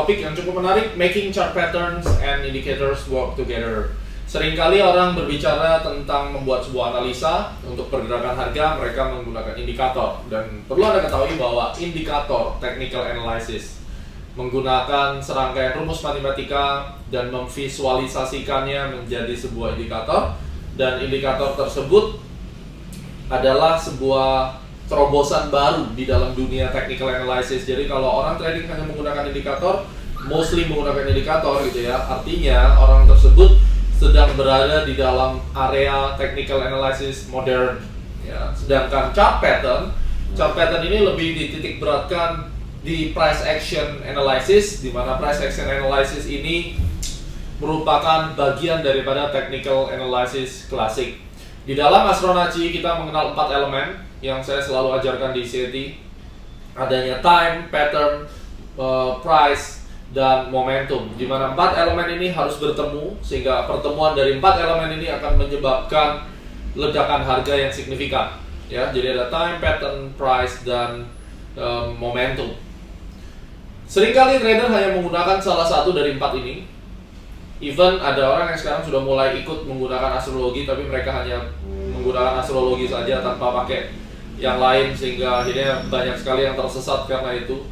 topik yang cukup menarik, making chart patterns and indicators work together. Seringkali orang berbicara tentang membuat sebuah analisa untuk pergerakan harga, mereka menggunakan indikator. Dan perlu Anda ketahui bahwa indikator technical analysis menggunakan serangkaian rumus matematika dan memvisualisasikannya menjadi sebuah indikator. Dan indikator tersebut adalah sebuah terobosan baru di dalam dunia technical analysis. Jadi kalau orang trading hanya menggunakan indikator, mostly menggunakan indikator gitu ya, artinya orang tersebut sedang berada di dalam area technical analysis modern ya. Sedangkan chart pattern ini lebih dititik beratkan di price action analysis, di mana price action analysis ini merupakan bagian daripada technical analysis klasik. Di dalam Astronaci kita mengenal 4 elemen yang saya selalu ajarkan di CT. Adanya time, pattern, price, dan momentum. Di mana 4 elemen ini harus bertemu, sehingga pertemuan dari 4 elemen ini akan menyebabkan ledakan harga yang signifikan. Ya, jadi ada time, pattern, price, dan momentum. Seringkali trader hanya menggunakan salah satu dari 4 ini. Even ada orang yang sekarang sudah mulai ikut menggunakan astrologi, tapi mereka hanya menggunakan astrologi saja tanpa pakai yang lain, sehingga akhirnya banyak sekali yang tersesat karena itu.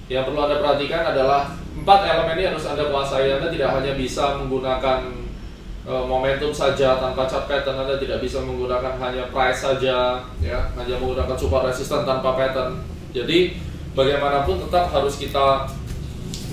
Yang perlu Anda perhatikan adalah 4 elemen ini harus Anda kuasai. Anda tidak hanya bisa menggunakan momentum saja tanpa chart pattern, Anda tidak bisa menggunakan hanya price saja, ya, hanya menggunakan support resistance tanpa pattern. Jadi bagaimanapun tetap harus kita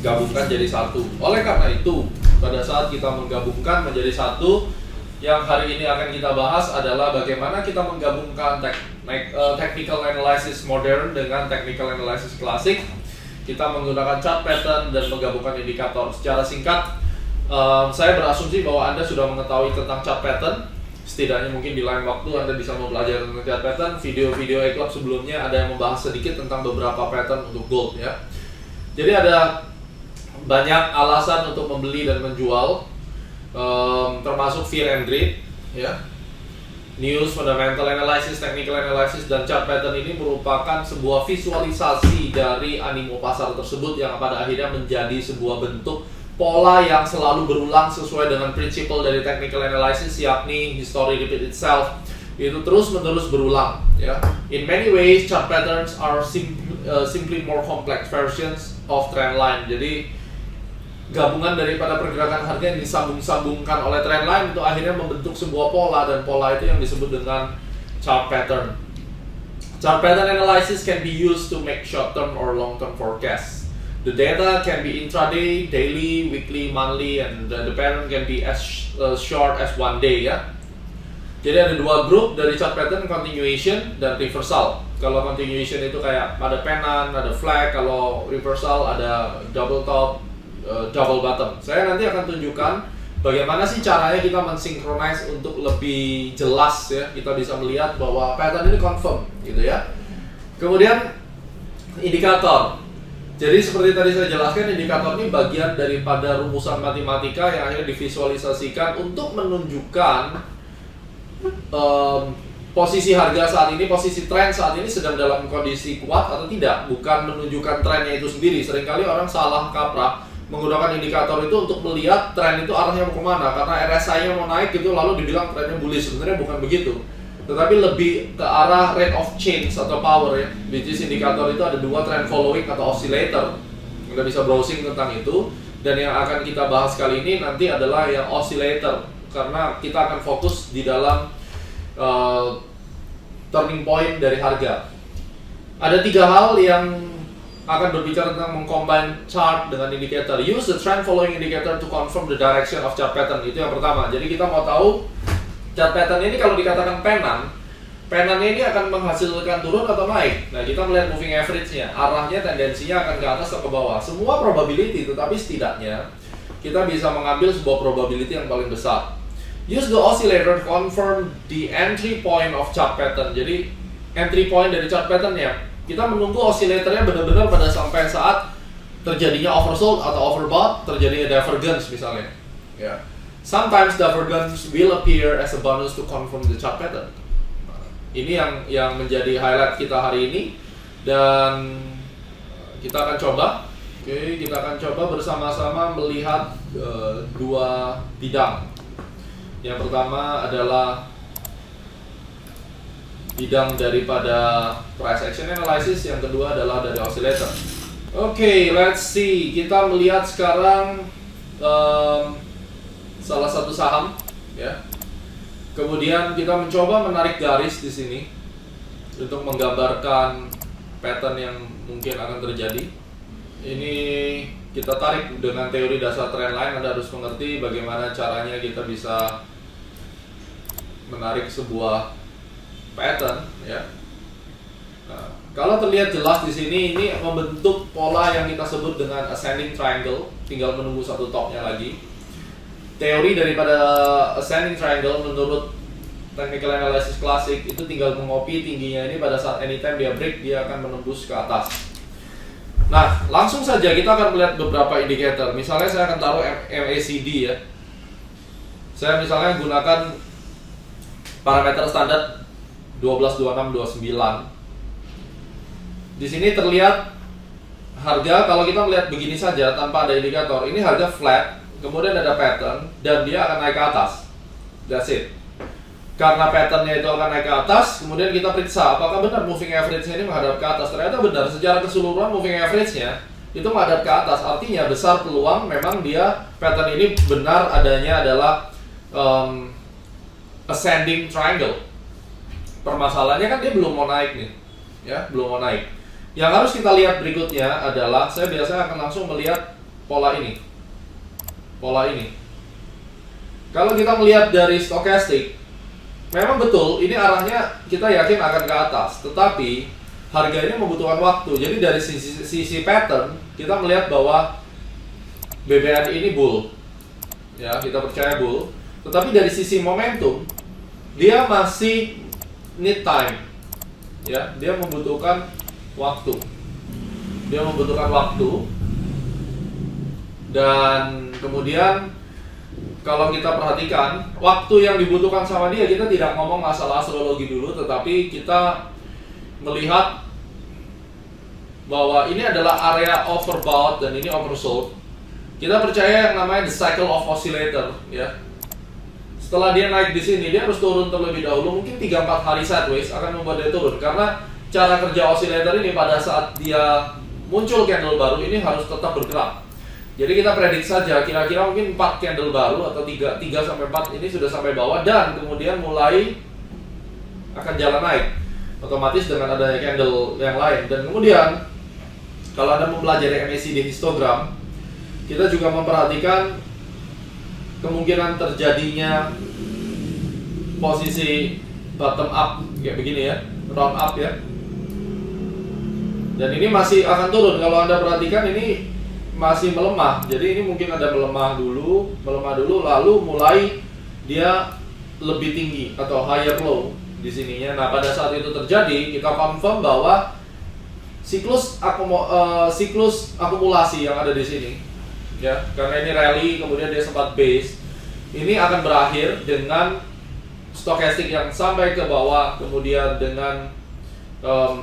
gabungkan jadi satu. Oleh karena itu, pada saat kita menggabungkan menjadi satu, yang hari ini akan kita bahas adalah bagaimana kita menggabungkan technical analysis modern dengan technical analysis klasik. Kita menggunakan chart pattern dan menggabungkan indikator. Secara singkat, saya berasumsi bahwa Anda sudah mengetahui tentang chart pattern. Setidaknya mungkin di lain waktu Anda bisa mempelajari tentang chart pattern. Video-video E-Club sebelumnya ada yang membahas sedikit tentang beberapa pattern untuk gold ya. Jadi ada banyak alasan untuk membeli dan menjual, termasuk fear and greed ya. News, fundamental analysis, technical analysis, dan chart pattern ini merupakan sebuah visualisasi dari animo pasar tersebut yang pada akhirnya menjadi sebuah bentuk pola yang selalu berulang sesuai dengan prinsip dari technical analysis, yakni history repeat itself. Itu terus menerus berulang ya. In many ways, chart patterns are simply more complex versions of trend line. Jadi gabungan daripada pergerakan harga yang disambung-sambungkan oleh trend line untuk akhirnya membentuk sebuah pola, dan pola itu yang disebut dengan chart pattern. Chart pattern analysis can be used to make short-term or long-term forecasts. The data can be intraday, daily, weekly, monthly, and the pattern can be as short as one day ya. Jadi ada dua grup dari chart pattern, continuation dan reversal. Kalau continuation itu kayak ada pennant, ada flag. Kalau reversal ada double top, double bottom. Saya nanti akan tunjukkan bagaimana sih caranya kita mensinkronize untuk lebih jelas ya, kita bisa melihat bahwa pattern ini confirm gitu ya. Kemudian indikator. Jadi seperti tadi saya jelaskan, indikator ini bagian daripada rumusan matematika yang akhirnya divisualisasikan untuk menunjukkan posisi harga saat ini, posisi tren saat ini sedang dalam kondisi kuat atau tidak, bukan menunjukkan trennya itu sendiri. Seringkali orang salah kaprah menggunakan indikator itu untuk melihat tren itu arahnya mau kemana, karena RSI-nya mau naik gitu lalu dibilang trennya bullish. Sebenarnya bukan begitu, tetapi lebih ke arah rate of change atau power ya. Which is indikator itu ada dua, trend following atau oscillator. Anda bisa browsing tentang itu, dan yang akan kita bahas kali ini nanti adalah yang oscillator, karena kita akan fokus di dalam turning point dari harga. Ada 3 hal yang akan berbicara tentang mengcombine chart dengan indicator. Use the trend following indicator to confirm the direction of chart pattern. Itu yang pertama. Jadi kita mau tahu chart pattern ini kalau dikatakan pennant ini akan menghasilkan turun atau naik. Nah, kita melihat moving average-nya, arahnya tendensinya akan ke atas atau ke bawah. Semua probability, tetapi setidaknya kita bisa mengambil sebuah probability yang paling besar. Use the oscillator to confirm the entry point of chart pattern. Jadi entry point dari chart pattern-nya, kita menunggu oscillatornya benar-benar pada sampai saat terjadinya oversold atau overbought, terjadinya divergence misalnya. Ya. Sometimes divergence will appear as a bonus to confirm the chart pattern. Ini yang menjadi highlight kita hari ini, dan kita akan coba Oke, kita akan coba bersama-sama melihat dua bidang. Yang pertama adalah bidang daripada price action analysis, yang kedua adalah dari oscillator. Oke, let's see. Kita melihat sekarang salah satu saham, ya. Kemudian kita mencoba menarik garis di sini untuk menggambarkan pattern yang mungkin akan terjadi. Ini kita tarik dengan teori dasar trendline. Anda harus mengerti bagaimana caranya kita bisa menarik sebuah pattern, ya. Nah, kalau terlihat jelas di sini, ini membentuk pola yang kita sebut dengan ascending triangle. Tinggal menunggu satu topnya lagi. Teori daripada ascending triangle menurut technical analysis klasik itu tinggal mengopi tingginya ini pada saat anytime dia break, dia akan menembus ke atas. Nah, langsung saja kita akan melihat beberapa indikator. Misalnya saya akan taruh MACD, ya. Saya misalnya gunakan parameter standar 122629. Di sini terlihat harga, kalau kita melihat begini saja tanpa ada indikator, ini harga flat, kemudian ada pattern dan dia akan naik ke atas. That's it. Karena patternnya itu akan naik ke atas, kemudian kita periksa apakah benar moving average-nya ini menghadap ke atas. Ternyata benar, secara keseluruhan moving average-nya itu menghadap ke atas. Artinya besar peluang memang dia pattern ini benar adanya adalah ascending triangle. Permasalahannya kan dia belum mau naik nih, ya, belum mau naik. Yang harus kita lihat berikutnya adalah, saya biasanya akan langsung melihat pola ini. Pola ini. Kalau kita melihat dari stokastik, memang betul, ini arahnya kita yakin akan ke atas, tetapi harga ini membutuhkan waktu. Jadi dari sisi pattern, kita melihat bahwa BBN ini bull, ya, kita percaya bull. Tetapi dari sisi momentum, dia masih need time, ya, dia membutuhkan waktu. Dia membutuhkan waktu, dan kemudian kalau kita perhatikan waktu yang dibutuhkan sama dia, kita tidak ngomong masalah astrologi dulu, tetapi kita melihat bahwa ini adalah area overbought dan ini oversold. Kita percaya yang namanya the cycle of oscillator, ya. Setelah dia naik di sini, dia harus turun terlebih dahulu, mungkin 3-4 hari sideways akan membuat dia turun. Karena cara kerja oscillator ini pada saat dia muncul candle baru ini harus tetap bergerak. Jadi kita prediksi saja kira-kira mungkin 4 candle baru atau 3 sampai 4 ini sudah sampai bawah dan kemudian mulai akan jalan naik otomatis dengan adanya candle yang lain. Dan kemudian kalau Anda mempelajari MACD histogram, kita juga memperhatikan kemungkinan terjadinya posisi bottom up kayak begini, ya, round up, ya. Dan ini masih akan turun. Kalau Anda perhatikan ini masih melemah, jadi ini mungkin ada melemah dulu, lalu mulai dia lebih tinggi atau higher low di sininya. Nah, pada saat itu terjadi, kita confirm bahwa siklus akumulasi yang ada di sini, ya, karena ini rally, kemudian dia sempat base, ini akan berakhir dengan stokastik yang sampai ke bawah, kemudian dengan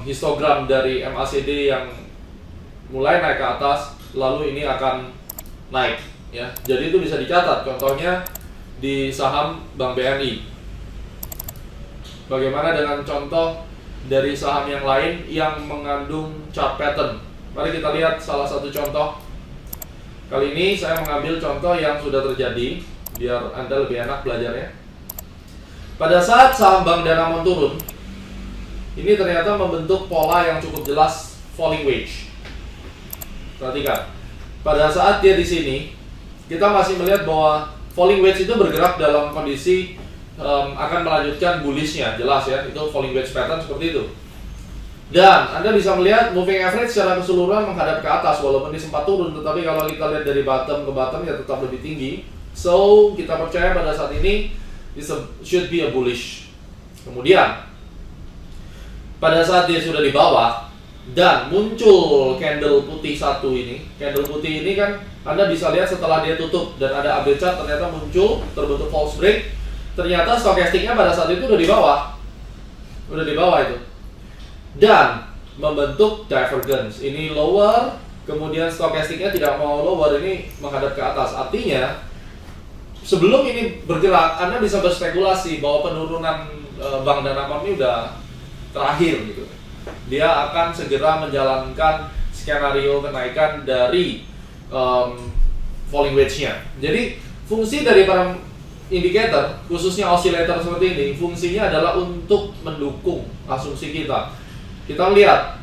histogram dari MACD yang mulai naik ke atas. Lalu ini akan naik, ya. Jadi itu bisa dicatat. Contohnya di saham Bank BNI. Bagaimana dengan contoh dari saham yang lain yang mengandung chart pattern? Mari kita lihat salah satu contoh. Kali ini saya mengambil contoh yang sudah terjadi biar Anda lebih enak belajarnya. Pada saat saham Bank Danamon turun, ini ternyata membentuk pola yang cukup jelas falling wedge. Perhatikan, pada saat dia di sini, kita masih melihat bahwa falling wedge itu bergerak dalam kondisi akan melanjutkan bullishnya, jelas, ya, itu falling wedge pattern seperti itu. Dan Anda bisa melihat moving average secara keseluruhan menghadap ke atas, walaupun dia sempat turun, tetapi kalau kita lihat dari bottom ke bottom ya tetap lebih tinggi. So kita percaya pada saat ini should be a bullish. Kemudian pada saat dia sudah di bawah dan muncul candle putih satu ini, candle putih ini kan Anda bisa lihat setelah dia tutup dan ada update chart ternyata muncul terbentuk false break. Ternyata stokastiknya pada saat itu udah di bawah itu, dan membentuk divergence. Ini lower, kemudian stokastiknya tidak mau lower, ini menghadap ke atas. Artinya sebelum ini bergerak, Anda bisa berspekulasi bahwa penurunan bank Danamon ini udah terakhir gitu. Dia akan segera menjalankan skenario kenaikan dari falling wedge-nya. Jadi fungsi dari para indikator, khususnya oscillator seperti ini, fungsinya adalah untuk mendukung asumsi kita. Kita lihat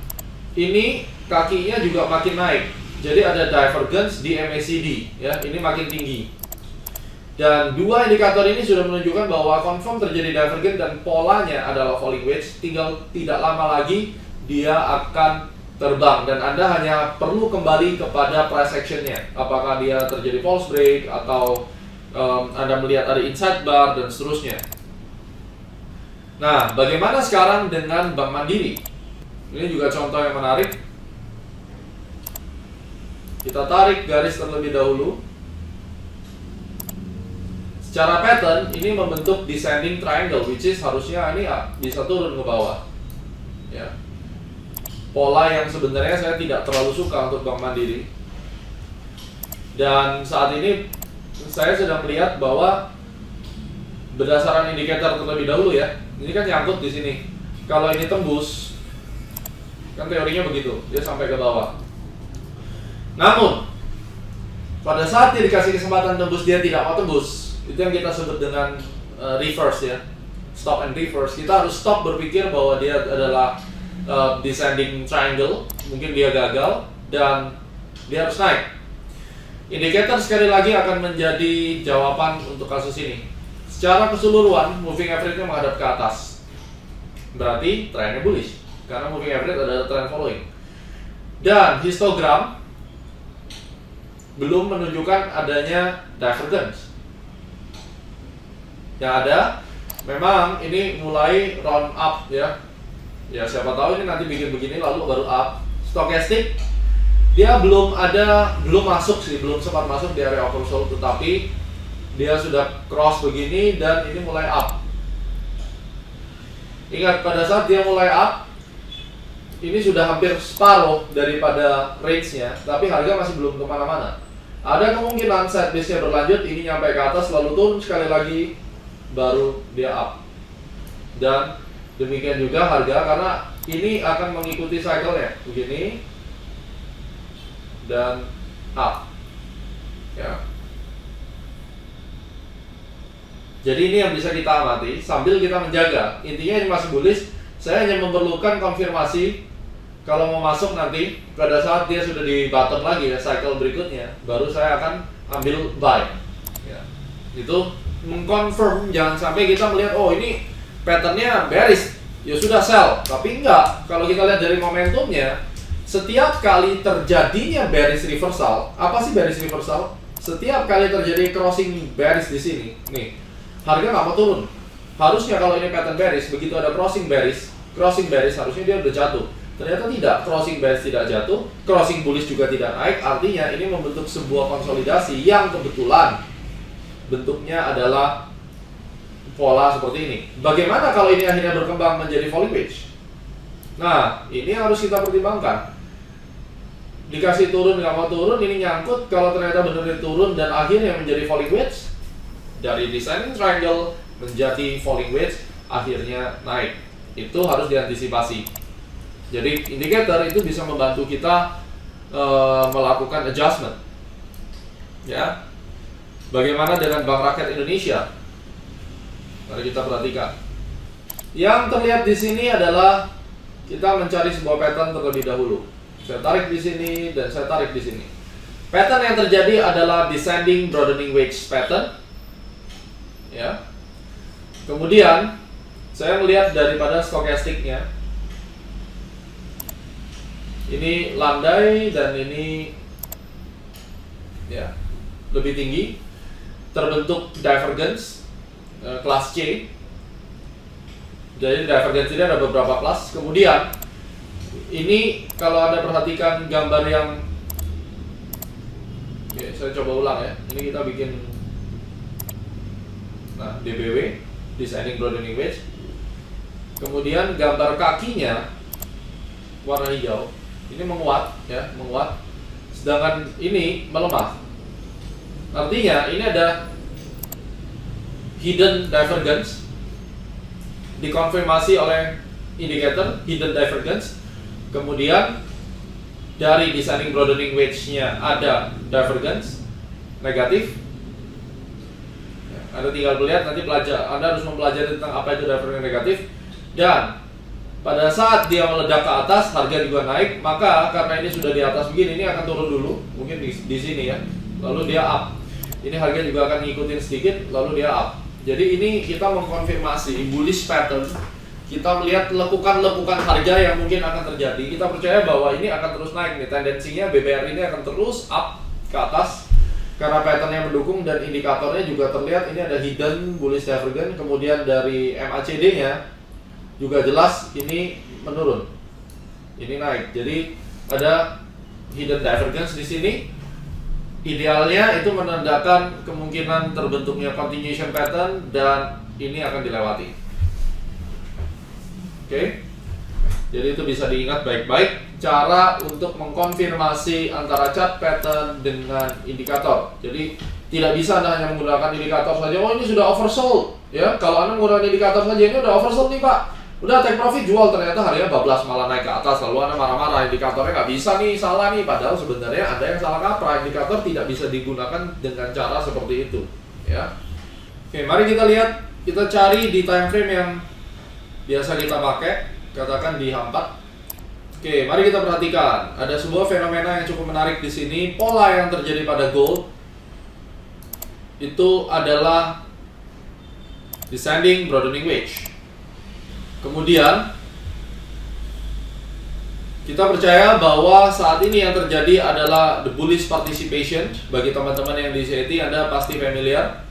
ini kakinya juga makin naik, jadi ada divergence di MACD ya, ini makin tinggi. Dan dua indikator ini sudah menunjukkan bahwa confirm terjadi divergence dan polanya adalah falling wedge. Tinggal tidak lama lagi dia akan terbang dan Anda hanya perlu kembali kepada price action-nya. Apakah dia terjadi false break atau Anda melihat ada inside bar dan seterusnya. Nah, bagaimana sekarang dengan Bank Mandiri? Ini juga contoh yang menarik. Kita tarik garis terlebih dahulu. Secara pattern ini membentuk descending triangle, which is harusnya ini bisa turun ke bawah. Ya. Pola yang sebenarnya saya tidak terlalu suka untuk Bank Mandiri. Dan saat ini saya sedang melihat bahwa berdasarkan indikator terlebih dahulu ya, ini kan nyangkut di sini. Kalau ini tembus, kan teorinya begitu, dia sampai ke bawah. Namun pada saat dia dikasih kesempatan tembus, dia tidak mau tembus. Itu yang kita sebut dengan reverse ya, stop and reverse. Kita harus stop berpikir bahwa dia adalah descending triangle, mungkin dia gagal dan dia harus naik. Indikator sekali lagi akan menjadi jawaban untuk kasus ini. Secara keseluruhan, moving average-nya menghadap ke atas, berarti trennya bullish karena moving average adalah trend following. Dan histogram belum menunjukkan adanya divergence. Yang ada memang ini mulai round up ya. Ya siapa tahu ini nanti bikin begini lalu baru up. Stokastik dia belum masuk sih, belum sempat masuk di area oversold, tetapi dia sudah cross begini dan ini mulai up. Ingat pada saat dia mulai up, ini sudah hampir separuh daripada range-nya, tapi harga masih belum kemana-mana. Ada kemungkinan set base-nya berlanjut, ini nyampe ke atas lalu turun sekali lagi, baru dia up. Dan demikian juga harga, karena ini akan mengikuti cycle-nya begini dan up ya. Jadi ini yang bisa kita amati sambil kita menjaga. Intinya ini masih bullish. Saya hanya memerlukan konfirmasi kalau mau masuk nanti pada saat dia sudah di bottom lagi ya, cycle berikutnya, baru saya akan ambil buy ya. Itu mengkonfirm, jangan sampai kita melihat oh ini patternnya bearish, ya sudah sell. Tapi enggak, kalau kita lihat dari momentumnya, setiap kali terjadinya bearish reversal, apa sih bearish reversal? Setiap kali terjadi crossing bearish di sini, nih, harga nggak mau turun. Harusnya kalau ini pattern bearish, begitu ada crossing bearish harusnya dia udah jatuh. Ternyata tidak, crossing bearish tidak jatuh, crossing bullish juga tidak naik. Artinya ini membentuk sebuah konsolidasi yang kebetulan bentuknya adalah pola seperti ini. Bagaimana kalau ini akhirnya berkembang menjadi falling wedge? Nah, ini harus kita pertimbangkan. Dikasih turun nggak mau turun, ini nyangkut. Kalau ternyata benar-benar turun dan akhirnya menjadi falling wedge, dari descending triangle menjadi falling wedge, akhirnya naik. Itu harus diantisipasi. Jadi indikator itu bisa membantu kita melakukan adjustment. Ya. Bagaimana dengan Bank Rakyat Indonesia? Mari kita perhatikan. Yang terlihat di sini adalah kita mencari sebuah pattern terlebih dahulu. Saya tarik di sini dan saya tarik di sini. Pattern yang terjadi adalah descending broadening wedge pattern. Ya. Kemudian saya melihat daripada stokastiknya. Ini landai dan ini ya lebih tinggi. Terbentuk divergence kelas C. Jadi divergence ini ada beberapa kelas. Kemudian ini kalau Anda perhatikan gambar yang saya coba ulang ya. Ini kita bikin DBW, descending broadening wedge. Kemudian gambar kakinya warna hijau. Ini menguat ya, menguat. sedangkan ini melemah. Artinya ini ada hidden divergence, dikonfirmasi oleh indikator hidden divergence. Kemudian dari descending broadening wedge-nya ada divergence negatif. Anda tinggal melihat, nanti Anda harus mempelajari tentang apa itu divergence negatif. Dan pada saat dia meledak ke atas, harga juga naik. Maka karena ini sudah di atas begini, ini akan turun dulu, mungkin di sini ya. Lalu dia up. Ini harga juga akan ngikutin sedikit, lalu dia up. Jadi ini kita mengkonfirmasi bullish pattern. Kita melihat lekukan-lekukan harga yang mungkin akan terjadi. Kita percaya bahwa ini akan terus naik nih. Tendensinya BBR ini akan terus up ke atas karena patternnya mendukung dan indikatornya juga terlihat. Ini ada hidden bullish divergence. Kemudian dari MACD-nya juga jelas ini menurun. Ini naik. Jadi ada hidden divergence di sini. Idealnya itu menandakan kemungkinan terbentuknya continuation pattern dan ini akan dilewati. Oke. Jadi itu bisa diingat baik-baik cara untuk mengkonfirmasi antara chart pattern dengan indikator. Jadi tidak bisa Anda hanya menggunakan indikator saja. Oh, ini sudah oversold, ya. Kalau Anda menggunakan indikator saja, ini udah oversold nih, Pak. Udah take profit jual, ternyata harganya bablas malah naik ke atas, lalu Anda marah-marah, indikatornya nggak bisa nih, salah nih. Padahal sebenarnya ada yang salah kaprah. Indikator tidak bisa digunakan dengan cara seperti itu, ya. Oke, mari kita lihat, kita cari di time frame yang biasa kita pakai, katakan di H4. Oke, mari kita perhatikan, ada sebuah fenomena yang cukup menarik di sini. Pola yang terjadi pada gold itu adalah descending broadening wedge. Kemudian kita percaya bahwa saat ini yang terjadi adalah the bullish participation. Bagi teman-teman yang di CET, Anda pasti familiar.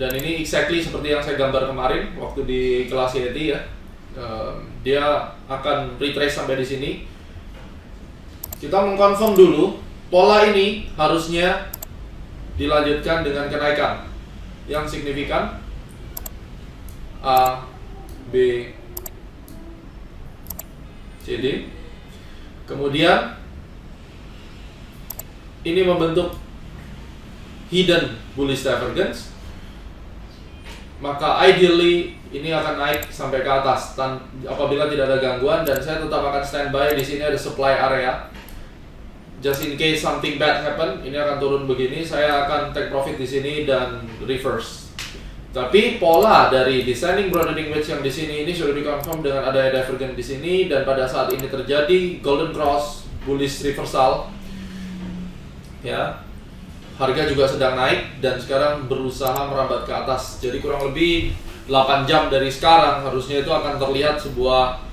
Dan ini exactly seperti yang saya gambar kemarin waktu di kelas CET ya. Dia akan retrace sampai di sini. Kita mengkonfirm dulu pola ini harusnya dilanjutkan dengan kenaikan yang signifikan. A, B, C, D. Kemudian ini membentuk hidden bullish divergence. Maka ideally ini akan naik sampai ke atas apabila tidak ada gangguan, dan saya tetap akan standby. Di sini ada supply area. Just in case something bad happen, ini akan turun begini, saya akan take profit di sini dan reverse. Tapi pola dari descending broadening wedge yang di sini ini sudah dikonfirm dengan adanya divergence di sini, dan pada saat ini terjadi golden cross bullish reversal, ya, harga juga sedang naik dan sekarang berusaha merambat ke atas. Jadi kurang lebih 8 jam dari sekarang harusnya itu akan terlihat sebuah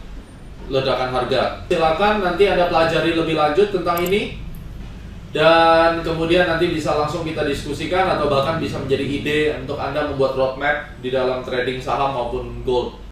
ledakan harga. Silakan nanti Anda pelajari lebih lanjut tentang ini. Dan kemudian nanti bisa langsung kita diskusikan atau bahkan bisa menjadi ide untuk Anda membuat roadmap di dalam trading saham maupun gold.